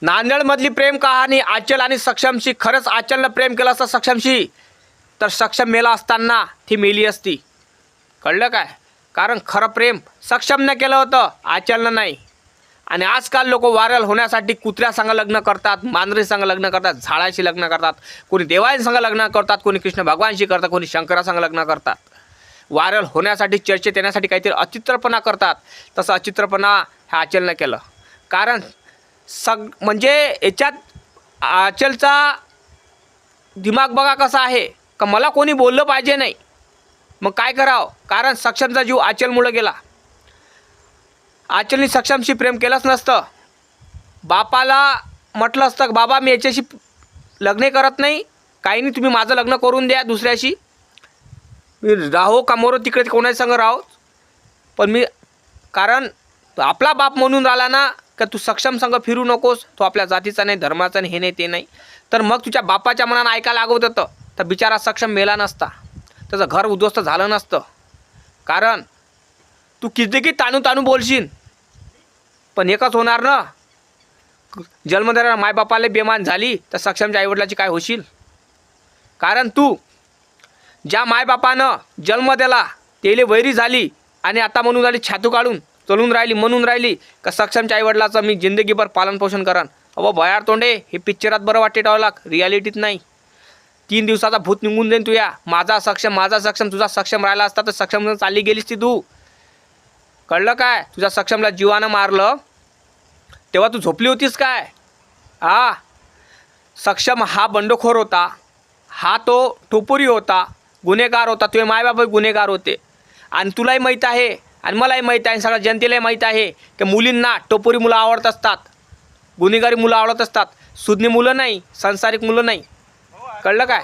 नांदेडमधली प्रेम कहाणी आचल आणि सक्षमशी. खरंच आचलनं प्रेम केलं असतं सक्षमशी तर सक्षम मेला असताना ती मेली असती. कळलं काय? कारण खरं प्रेम सक्षमनं केलं होतं, आचलनं नाही. आणि आजकाल लोक व्हायरल होण्यासाठी कुत्र्यासंग लग्न करतात, मांजरीसंग लग्न करतात, झाडाशी लग्न करतात, कोणी देवांसंग लग्न करतात, कोणी कृष्ण भगवानशी करतात, कोणी शंकरासंग लग्न करतात. व्हायरल होण्यासाठी, चर्चेत येण्यासाठी काहीतरी अचित्रपणा करतात. तसं अचित्रपणा ह्या आचलनं केलं. कारण म्हणजे याच्यात आचलचा दिमाग बघा कसा आहे का मला कोणी बोललं पाहिजे नाही, मग काय करावं. कारण सक्षमचा जीव आचलमुळं गेला. आचलनी सक्षमशी प्रेम केलंच नसतं. बापाला म्हटलं असतं बाबा मी याच्याशी लग्न करत नाही, काही नाही, तुम्ही माझं लग्न करून द्या दुसऱ्याशी, मी राहो का मोरो तिकडे कोणाच्या संग राहो, पण मी कारण आपला बाप म्हणून राहिला ना का तू सक्षम संग फिरू नकोस, तो आपल्या जातीचा नाही, धर्माचा नाही, हे नाही ते नाही, तर मग तुझ्या बापाच्या मनानं ऐकायला लागत होतं तर बिचारा सक्षम मेला नसता, त्याचं घर उद्ध्वस्त झालं नसतं. कारण तू किती ताणू ताणू बोलशील पण एकच होणार ना, जन्म देणाऱ्या मायबापाला बेमान झाली तर सक्षमच्या आईवडिलाची काय होशील. कारण तू ज्या मायबापानं जन्म दिला तेले वैरी झाली आणि आता म्हणून झाली छातू काढून चलून राहिली, म्हणून राहिली का सक्षमच्या आईवडिलाचं मी जिंदगीभर पालनपोषण करन. अहो भयार तोंडे, हे पिक्चरात बरं वाटते टावलाक, रियालिटीत नाही. 3 दिवसाचा भूत निघून देईन तुया. माझा सक्षम, तुझा सक्षम राहिला असता तर सक्षम चालली गेलीस ती तू. कळलं काय? तुझ्या सक्षमला जीवानं मारलं तेव्हा तू झोपली होतीस काय? सक्षम हा बंडखोर होता, हा तो टोपुरी होता, गुन्हेगार होता, तुझे मायबाप गुन्हेगार होते. आणि तुलाही माहीत आहे आणि मलाही माहीत आहे, सगळ्या जनतेलाही माहीत आहे की मुलींना टोपुरी मुलं आवडत असतात, गुन्हेगारी मुलं आवडत असतात, सुज्ञ मुलं नाही, संसारिक मुलं नाही. कळलं काय?